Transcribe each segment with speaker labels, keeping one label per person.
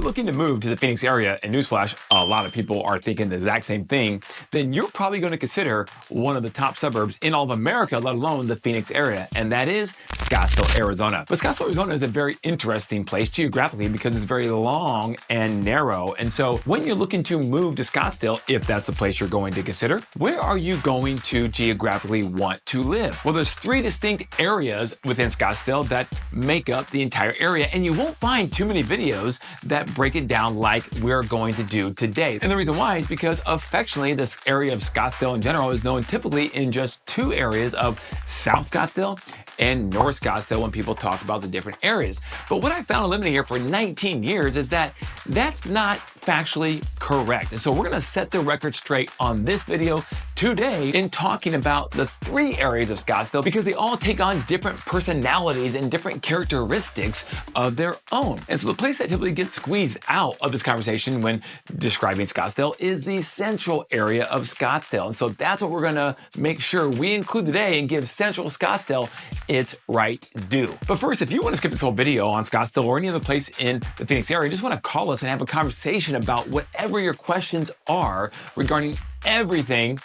Speaker 1: looking to move to the Phoenix area, and newsflash, a lot of people are thinking the exact same thing, then you're probably going to consider one of the top suburbs in all of America, let alone the Phoenix area, and that is Scottsdale, Arizona. But Scottsdale, Arizona is a very interesting place geographically because it's very long and narrow. And so when you're looking to move to Scottsdale, if that's the place you're going to consider, where are you going to geographically want to live? Well, there's three distinct areas within Scottsdale that make up the entire area, and you won't find too many videos that break it down like we're going to do today. And the reason why is because affectionately, this area of Scottsdale in general is known typically in just two areas of South Scottsdale and North Scottsdale when people talk about the different areas. But what I found living here for 19 years is that that's not factually correct. And so we're gonna set the record straight on this video today in talking about the three areas of Scottsdale because they all take on different personalities and different characteristics of their own. And so the place that typically gets squeezed out of this conversation when describing Scottsdale is the central area of Scottsdale. And so that's what we're gonna make sure we include today and give Central Scottsdale its right due. But first, if you want to skip this whole video on Scottsdale or any other place in the Phoenix area, just want to call us and have a conversation about whatever your questions are regarding everything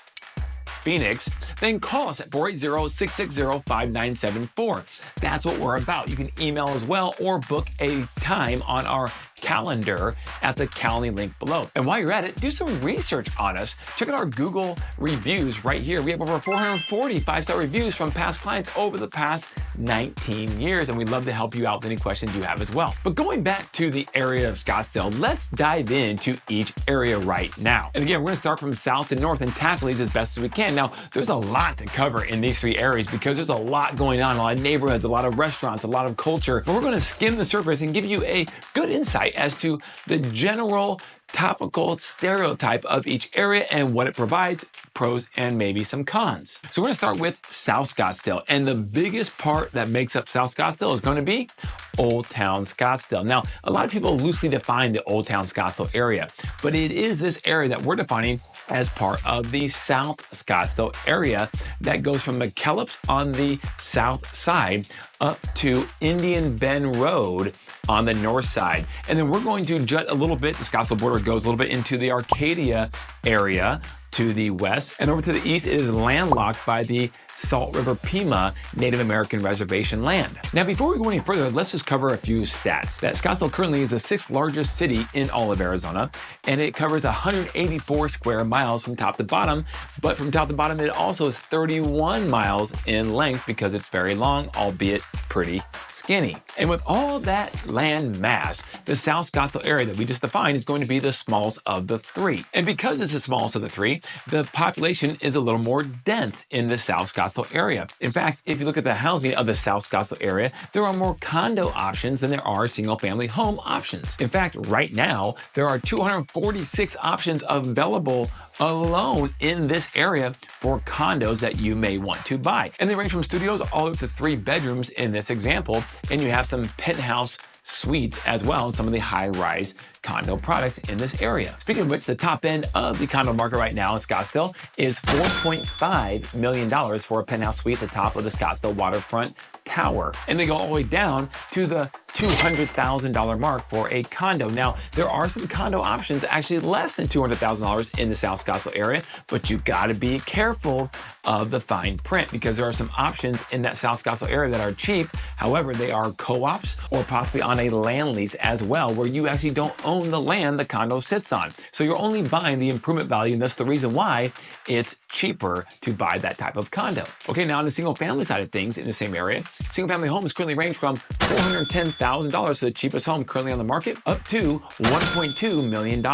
Speaker 1: Phoenix, then call us at 480-660-5974. That's what we're about. You can email as well or book a time on our calendar at the Calendly link below. And while you're at it, do some research on us. Check out our Google reviews right here. We have over 440 5-star reviews from past clients over the past 19 years, and we'd love to help you out with any questions you have as well. But going back to the area of Scottsdale, let's dive into each area right now. And again, we're gonna start from south to north and tackle these as best as we can. Now, there's a lot to cover in these three areas because there's a lot going on, a lot of neighborhoods, a lot of restaurants, a lot of culture. But we're gonna skim the surface and give you a good insight as to the general topical stereotype of each area and what it provides, pros and maybe some cons. So we're gonna start with South Scottsdale, and the biggest part that makes up South Scottsdale is gonna be Old Town Scottsdale. Now, a lot of people loosely define the Old Town Scottsdale area, but it is this area that we're defining as part of the South Scottsdale area that goes from McKellips on the south side up to Indian Bend Road on the north side. And then we're going to jut a little bit, the Scottsdale border goes a little bit into the Arcadia area to the west, and over to the east it is landlocked by the Salt River Pima Native American Reservation land. Now, before we go any further, let's just cover a few stats. That Scottsdale currently is the 6th largest city in all of Arizona, and it covers 184 square miles from top to bottom, but from top to bottom, it also is 31 miles in length because it's very long, albeit pretty skinny. And with all that land mass, the South Scottsdale area that we just defined is going to be the smallest of the three. And because it's the smallest of the three, the population is a little more dense in the South Scottsdale area. In fact, if you look at the housing of the South Scottsdale area, there are more condo options than there are single-family home options. In fact, right now, there are 246 options available alone in this area for condos that you may want to buy. And they range from studios all the way to 3 bedrooms in this example, and you have some penthouse suites as well, and some of the high-rise condo products in this area. Speaking of which, the top end of the condo market right now in Scottsdale is $4.5 million for a penthouse suite at the top of the Scottsdale waterfront tower. And they go all the way down to the $200,000 mark for a condo. Now, there are some condo options actually less than $200,000 in the South Scottsdale area, but you gotta be careful of the fine print because there are some options in that South Scottsdale area that are cheap. However, they are co-ops or possibly on a land lease as well, where you actually don't own the land the condo sits on. So you're only buying the improvement value, and that's the reason why it's cheaper to buy that type of condo. Okay, now on the single family side of things in the same area, single family homes currently range from $410,000 for the cheapest home currently on the market up to $1.2 million.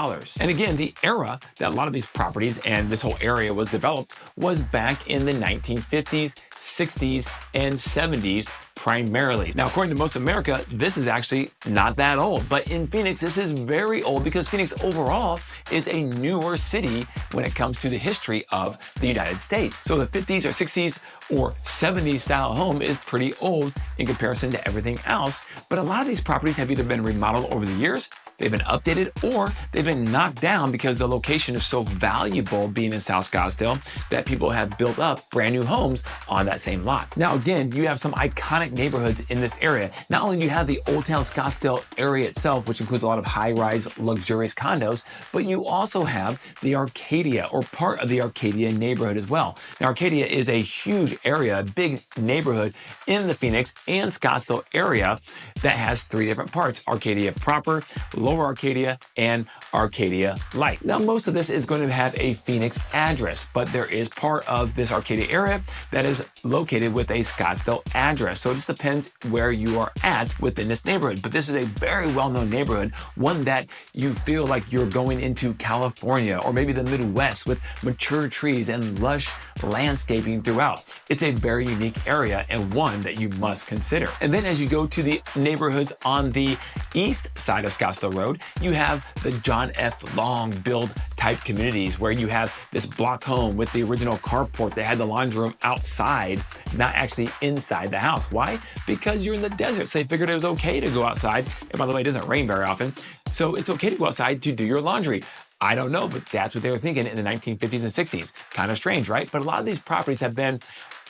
Speaker 1: And again, the era that a lot of these properties and this whole area was developed was back in the 1950s, 60s, and 70s primarily. Now, according to most of America, this is actually not that old, but in Phoenix, this is very old because Phoenix overall is a newer city when it comes to the history of the United States. So the 50s or 60s or 70s style home is pretty old in comparison to everything else, but a lot of these properties have either been remodeled over the years they've been updated or they've been knocked down because the location is so valuable being in South Scottsdale that people have built up brand new homes on that same lot. Now, again, you have some iconic neighborhoods in this area. Not only do you have the Old Town Scottsdale area itself, which includes a lot of high-rise, luxurious condos, but you also have the Arcadia, or part of the Arcadia neighborhood as well. Now, Arcadia is a huge area, a big neighborhood in the Phoenix and Scottsdale area that has three different parts: Arcadia proper, Lower Arcadia, and Arcadia Light. Now, most of this is going to have a Phoenix address, but there is part of this Arcadia area that is located with a Scottsdale address. So it just depends where you are at within this neighborhood. But this is a very well-known neighborhood, one that you feel like you're going into California or maybe the Midwest with mature trees and lush landscaping throughout. It's a very unique area and one that you must consider. And then as you go to the neighborhoods on the east side of Scottsdale Road, you have the John F. Long build type communities where you have this block home with the original carport that had the laundry room outside, not actually inside the house. Why? Because you're in the desert, so they figured it was okay to go outside. And by the way, it doesn't rain very often, so it's okay to go outside to do your laundry. I don't know, but that's what they were thinking in the 1950s and 60s. Kind of strange, right? But a lot of these properties have been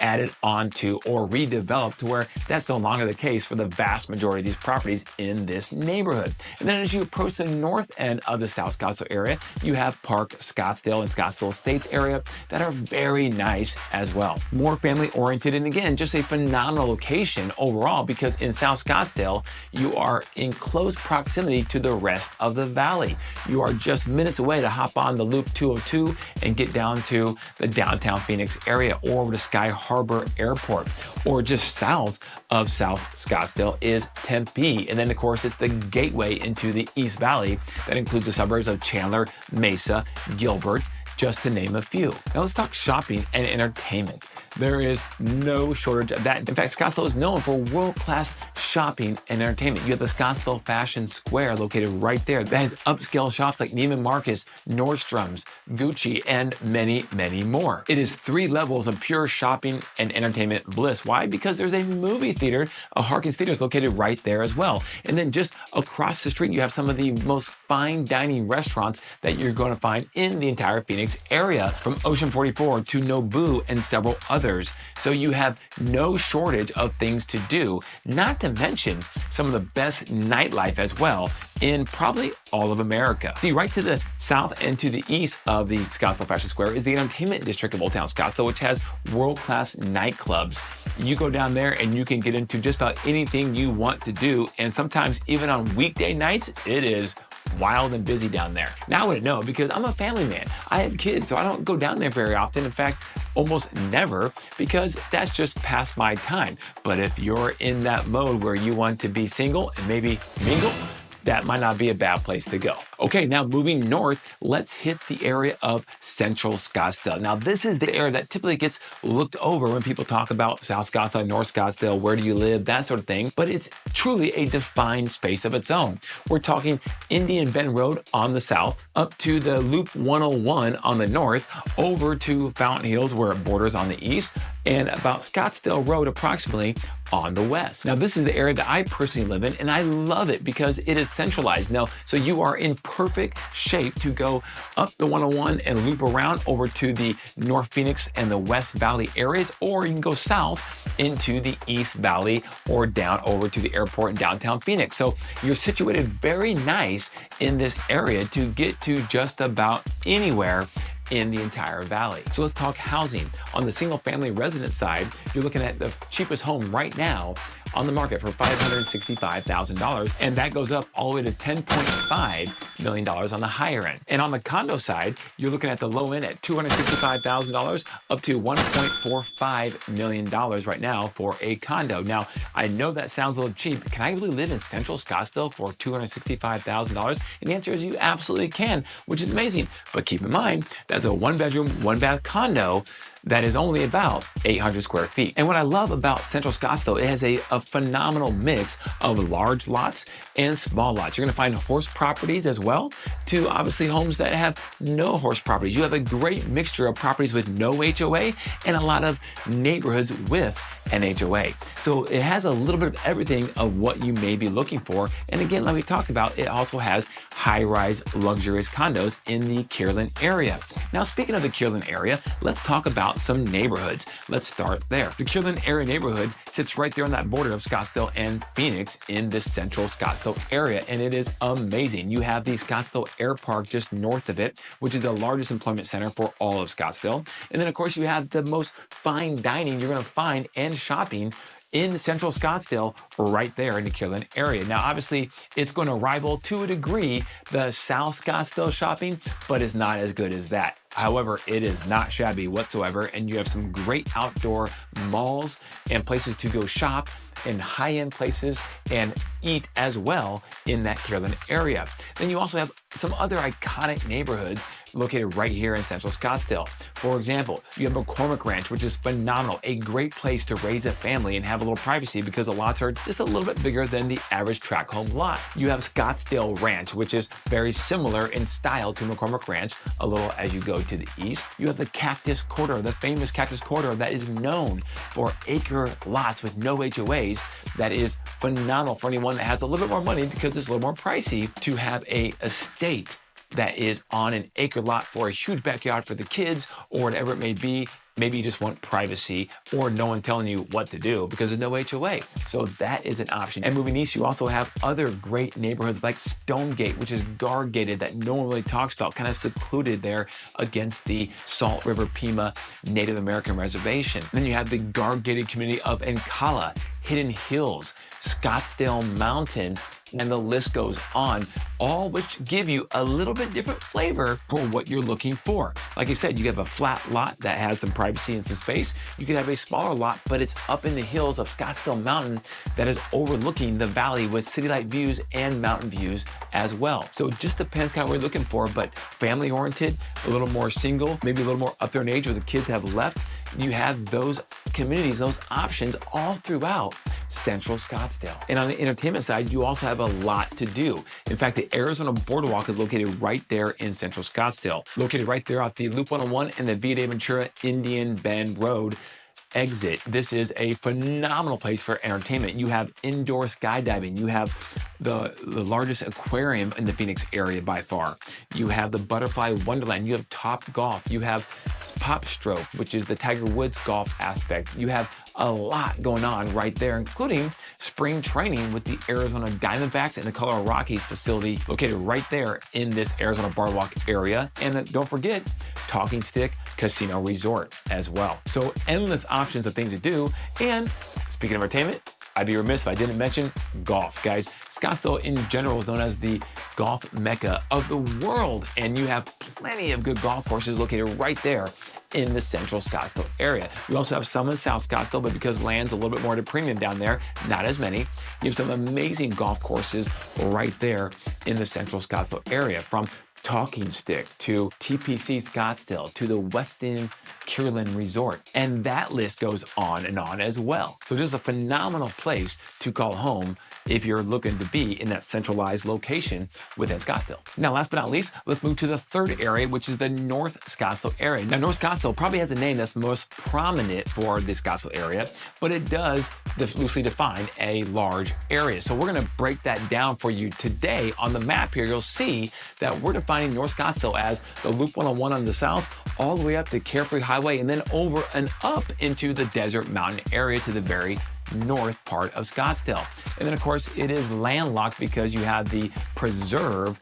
Speaker 1: added onto or redeveloped to where that's no longer the case for the vast majority of these properties in this neighborhood. And then as you approach the north end of the South Scottsdale area, you have Park Scottsdale and Scottsdale Estates area that are very nice as well. More family oriented, and again, just a phenomenal location overall, because in South Scottsdale, you are in close proximity to the rest of the valley. You are just minutes away to hop on the Loop 202 and get down to the downtown Phoenix area or over to Sky Harbor Airport. Or just south of South Scottsdale is Tempe. And then of course it's the gateway into the East Valley that includes the suburbs of Chandler, Mesa, Gilbert, just to name a few. Now let's talk shopping and entertainment. There is no shortage of that. In fact, Scottsdale is known for world-class shopping and entertainment. You have the Scottsdale Fashion Square located right there that has upscale shops like Neiman Marcus, Nordstrom's, Gucci, and many, many more. It is 3 levels of pure shopping and entertainment bliss. Why? Because there's a movie theater, a Harkins Theater is located right there as well. And then just across the street, you have some of the most fine dining restaurants that you're going to find in the entire Phoenix area, from Ocean 44 to Nobu and several others. So you have no shortage of things to do, not to mention some of the best nightlife as well in probably all of America. See, right to the south and to the east of the Scottsdale Fashion Square is the entertainment district of Old Town Scottsdale, which has world-class nightclubs. You go down there and you can get into just about anything you want to do, and sometimes even on weekday nights, it is wild and busy down there. Now I wouldn't know because I'm a family man. I have kids, so I don't go down there very often. In fact, almost never, because that's just past my time. But if you're in that mode where you want to be single and maybe mingle, that might not be a bad place to go. Okay, now moving north, let's hit the area of Central Scottsdale. Now, this is the area that typically gets looked over when people talk about South Scottsdale, North Scottsdale, where do you live, that sort of thing, but it's truly a defined space of its own. We're talking Indian Bend Road on the south, up to the Loop 101 on the north, over to Fountain Hills where it borders on the east, and about Scottsdale Road approximately on the west. Now, this is the area that I personally live in, and I love it because it is centralized now, so you are in perfect shape to go up the 101 and loop around over to the North Phoenix and the West Valley areas, or you can go south into the East Valley or down over to the airport in downtown Phoenix. So you're situated very nice in this area to get to just about anywhere in the entire valley. So let's talk housing. On the single family residence side, you're looking at the cheapest home right now on the market for $565,000, and that goes up all the way to $10.5 million on the higher end. And on the condo side, you're looking at the low end at $265,000 up to $1.45 million right now for a condo. Now, I know that sounds a little cheap. Can I really live in Central Scottsdale for $265,000? And the answer is you absolutely can, which is amazing. But keep in mind, that's a 1-bedroom, 1-bath condo that is only about 800 square feet. And what I love about Central Scottsdale, it has a phenomenal mix of large lots and small lots. You're going to find horse properties as well, to obviously homes that have no horse properties. You have a great mixture of properties with no HOA and a lot of neighborhoods with an HOA. So it has a little bit of everything of what you may be looking for. And again, like we talked about, it also has high-rise luxurious condos in the Kierland area. Now, speaking of the Kierland area, let's talk about some neighborhoods. Let's start there. The Kierland area neighborhood sits right there on that border of Scottsdale and Phoenix in the central Scottsdale area, and it is amazing. You have the Scottsdale Air Park just north of it, which is the largest employment center for all of Scottsdale. And then, of course, you have the most fine dining you're going to find and shopping in central Scottsdale right there in the Kierland area. Now, obviously, it's going to rival to a degree the South Scottsdale shopping, but it's not as good as that. However, it is not shabby whatsoever, and you have some great outdoor malls and places to go shop and high-end places and eat as well in that Kierland area. Then you also have some other iconic neighborhoods located right here in central Scottsdale. For example, you have McCormick Ranch, which is phenomenal, a great place to raise a family and have a little privacy because the lots are just a little bit bigger than the average tract home lot. You have Scottsdale Ranch, which is very similar in style to McCormick Ranch, a little as you go to the east. You have the Cactus Corridor, the famous Cactus Corridor that is known for acre lots with no HOAs. That is phenomenal for anyone that has a little bit more money because it's a little more pricey to have a estate that is on an acre lot for a huge backyard for the kids or whatever it may be. Maybe you just want privacy or no one telling you what to do because there's no HOA. So that is an option. And moving east, you also have other great neighborhoods like Stonegate, which is guard gated that no one really talks about, kind of secluded there against the Salt River Pima Native American Reservation. And then you have the guard gated community of Encala, Hidden Hills, Scottsdale Mountain, and the list goes on, all which give you a little bit different flavor for what you're looking for. Like I said, you have a flat lot that has some privacy and some space. You could have a smaller lot, but it's up in the hills of Scottsdale Mountain that is overlooking the valley with city-like views and mountain views as well. So it just depends kind of what you're looking for, but family-oriented, a little more single, maybe a little more up there in age where the kids have left. You have those communities, those options all throughout central Scottsdale. And on the entertainment side, you also have a lot to do. In fact, the Arizona Boardwalk is located right there in central Scottsdale, located right there off the Loop 101 and the Via de Ventura Indian Bend Road exit. This is a phenomenal place for entertainment. You have indoor skydiving. You have the largest aquarium in the Phoenix area by far. You have the Butterfly Wonderland. You have Top Golf. You have Pop Stroke, which is the Tiger Woods golf aspect. You have a lot going on right there, including spring training with the Arizona Diamondbacks and the Colorado Rockies facility located right there in this Arizona Boardwalk area. And don't forget, Talking Stick Casino Resort as well. So endless options of things to do. And speaking of entertainment, I'd be remiss if I didn't mention golf, guys. Scottsdale in general is known as the golf mecca of the world, and you have plenty of good golf courses located right there in the central Scottsdale area. We also have some in South Scottsdale, but because land's a little bit more at a premium down there, not as many. You have some amazing golf courses right there in the central Scottsdale area, from Talking Stick to TPC Scottsdale to the Westin Kierland Resort. And that list goes on and on as well. So just a phenomenal place to call home if you're looking to be in that centralized location within Scottsdale. Now, last but not least, let's move to the third area, which is the North Scottsdale area. Now, North Scottsdale probably has a name that's most prominent for the Scottsdale area, but it does loosely define a large area. So we're gonna break that down for you today on the map here. You'll see that we're defining North Scottsdale as the Loop 101 on the south, all the way up to Carefree Highway, and then over and up into the Desert Mountain area to the very north part of Scottsdale. And then, of course, it is landlocked because you have the preserve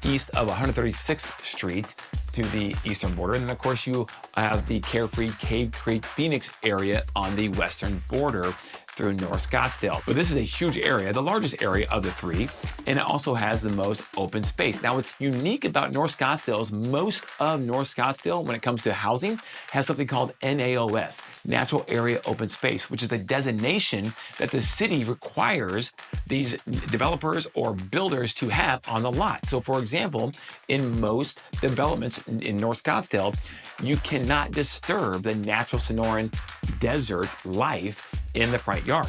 Speaker 1: east of 136th Street to the eastern border. And then, of course, you have the Carefree Cave Creek Phoenix area on the western border through North Scottsdale. But this is a huge area, the largest area of the three, and it also has the most open space. Now, what's unique about North Scottsdale is most of North Scottsdale, when it comes to housing, has something called NAOS, Natural Area Open Space, which is a designation that the city requires these developers or builders to have on the lot. So, for example, in most developments in North Scottsdale, you cannot disturb the natural Sonoran desert life in the front yard.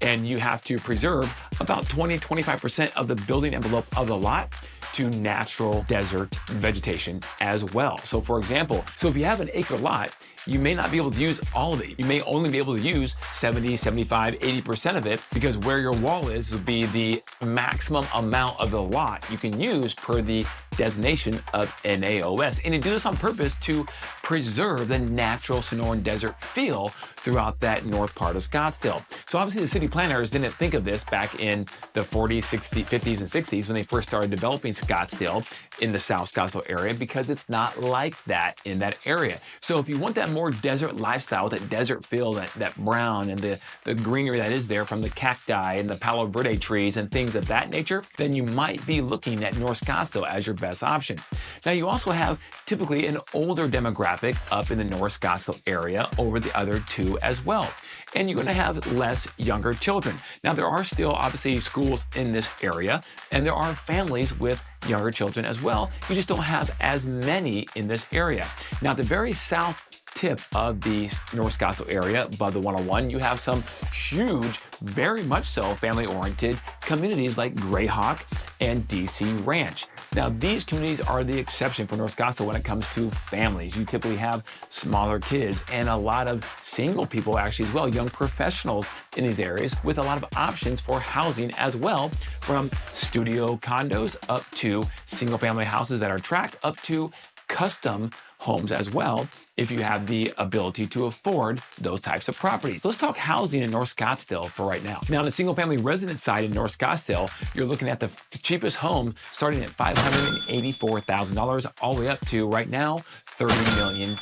Speaker 1: and you have to preserve about 20-25% of the building envelope of the lot to natural desert vegetation as well. So for example, if you have an acre lot, you may not be able to use all of it. You may only be able to use 70, 75, 80% of it, because where your wall is would be the maximum amount of the lot you can use per the designation of NAOS. And they do this on purpose to preserve the natural Sonoran desert feel throughout that north part of Scottsdale. So obviously the city planners didn't think of this back in the 40s, 60s, 50s, and 60s when they first started developing Scottsdale in the South Scottsdale area, because it's not like that in that area. So if you want that more desert lifestyle, that desert feel, that brown and the greenery that is there from the cacti and the Palo Verde trees and things of that nature, then you might be looking at North Scottsdale as your best option. Now you also have typically an older demographic up in the North Scottsdale area over the other two as well. And you're going to have less younger children. Now there are still obviously schools in this area, and there are families with younger children as well. You just don't have as many in this area. Now the very south tip of the North Scottsdale area above the 101, you have some huge, very much so family-oriented communities like Greyhawk and DC Ranch. Now these communities are the exception for North Scottsdale when it comes to families. You typically have smaller kids and a lot of single people actually as well, young professionals in these areas, with a lot of options for housing as well, from studio condos up to single family houses that are tract up to custom homes as well, if you have the ability to afford those types of properties. Let's talk housing in North Scottsdale for right now. Now, on the single family residence side in North Scottsdale, you're looking at the cheapest home starting at $584,000 all the way up to right now $30 million.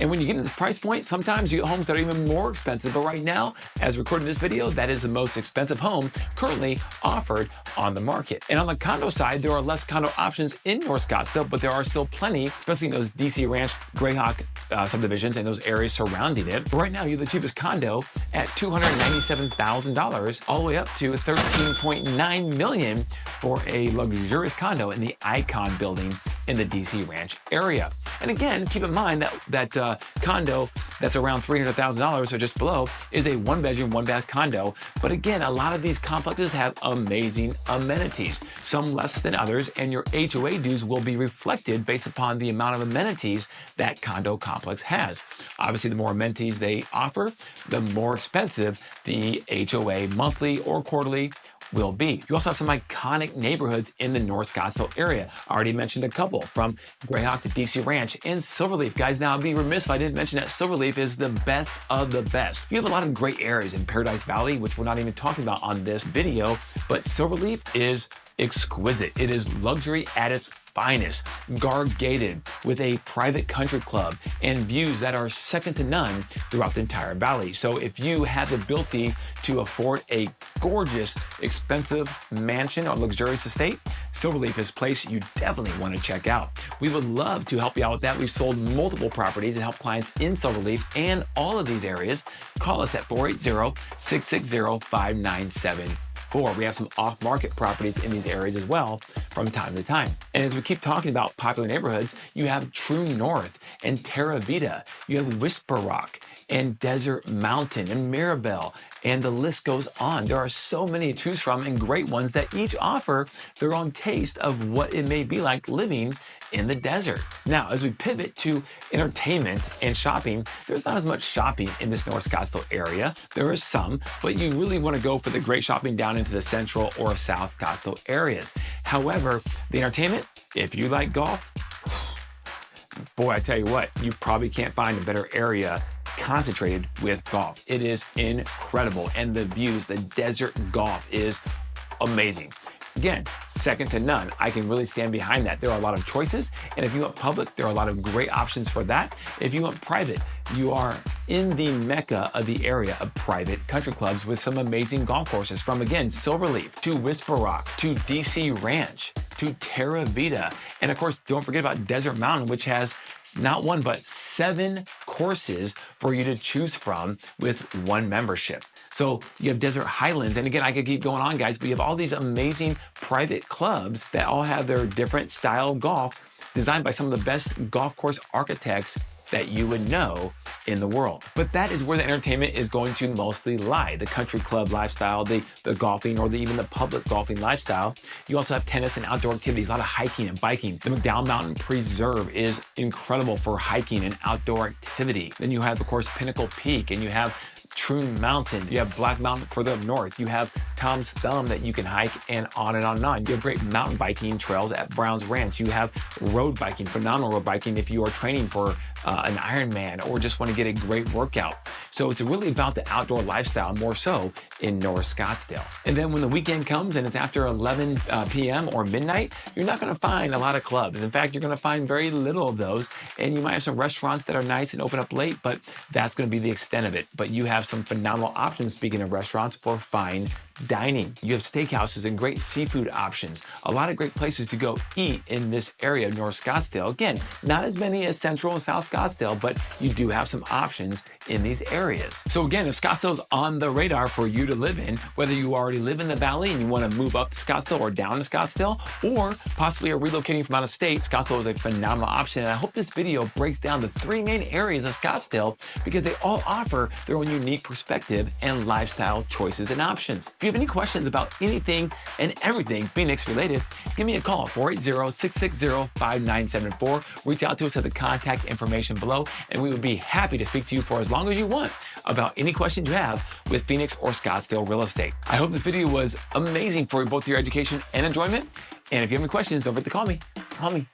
Speaker 1: And when you get to this price point, sometimes you get homes that are even more expensive. But right now, as recording this video, that is the most expensive home currently offered on the market. And on the condo side, there are less condo options in North Scottsdale, but there are still plenty, especially in those DC Ranch, Greyhawk subdivisions and those areas surrounding it. Right now, you have the cheapest condo at $297,000 all the way up to $13.9 million for a luxurious condo in the Icon building in the DC Ranch area. And again, keep in mind that condo that's around $300,000 or just below is a one-bedroom, one-bath condo. But again, a lot of these complexes have amazing amenities, some less than others, and your HOA dues will be reflected based upon the amount of amenities that condo complex has. Obviously, the more amenities they offer, the more expensive the HOA monthly or quarterly will be. You also have some iconic neighborhoods in the North Scottsdale area. I already mentioned a couple, from Greyhawk to DC Ranch and Silverleaf. Guys, now I'd be remiss if I didn't mention that Silverleaf is the best of the best. You have a lot of great areas in Paradise Valley, which we're not even talking about on this video, but Silverleaf is exquisite. It is luxury at its finest, guard-gated with a private country club and views that are second to none throughout the entire valley. So if you have the ability to afford a gorgeous, expensive mansion or luxurious estate, Silverleaf is a place you definitely want to check out. We would love to help you out with that. We've sold multiple properties and helped clients in Silverleaf and all of these areas. Call us at 480-660-5974. We have some off-market properties in these areas as well from time to time. And as we keep talking about popular neighborhoods, you have True North and Terra Vita. You have Whisper Rock and Desert Mountain and Mirabelle, and the list goes on. There are so many to choose from and great ones that each offer their own taste of what it may be like living in the desert. Now, as we pivot to entertainment and shopping, there's not as much shopping in this North Scottsdale area. There is some, but you really want to go for the great shopping down into the Central or South Scottsdale areas. However, the entertainment, if you like golf, boy, I tell you what, you probably can't find a better area concentrated with golf. It is incredible. And the views, the desert golf is amazing. Again, second to none. I can really stand behind that. There are a lot of choices. And if you want public, there are a lot of great options for that. If you want private, you are in the mecca of the area of private country clubs with some amazing golf courses, from, again, Silverleaf to Whisper Rock to DC Ranch to Terra Vita. And of course, don't forget about Desert Mountain, which has not one, but 7 courses for you to choose from with one membership. So you have Desert Highlands. And again, I could keep going on, guys, but you have all these amazing private clubs that all have their different style of golf designed by some of the best golf course architects that you would know in the world. But that is where the entertainment is going to mostly lie. The country club lifestyle, the golfing, or even the public golfing lifestyle. You also have tennis and outdoor activities, a lot of hiking and biking. The McDowell Mountain Preserve is incredible for hiking and outdoor activity. Then you have, of course, Pinnacle Peak, and you have Troon Mountain, you have Black Mountain further up north, you have Tom's Thumb that you can hike, and on and on and on. You have great mountain biking trails at Brown's Ranch. You have road biking, phenomenal road biking if you are training for an Ironman or just want to get a great workout. So it's really about the outdoor lifestyle more so in North Scottsdale. And then when the weekend comes and it's after 11 p.m. or midnight, you're not going to find a lot of clubs. In fact, you're going to find very little of those. And you might have some restaurants that are nice and open up late, but that's going to be the extent of it. But you have some phenomenal options, speaking of restaurants, for fine dining. You have steakhouses and great seafood options. A lot of great places to go eat in this area of North Scottsdale. Again, not as many as Central and South Scottsdale, but you do have some options in these areas. So again, if Scottsdale's on the radar for you to live in, whether you already live in the Valley and you want to move up to Scottsdale or down to Scottsdale, or possibly are relocating from out of state, Scottsdale is a phenomenal option. And I hope this video breaks down the 3 main areas of Scottsdale because they all offer their own unique perspective and lifestyle choices and options. If you have any questions about anything and everything Phoenix related, give me a call, 480-660-5974. Reach out to us at the contact information below, and we would be happy to speak to you for as long as you want about any questions you have with Phoenix or Scottsdale real estate. I hope this video was amazing for both your education and enjoyment. And if you have any questions, don't forget to call me. Call me.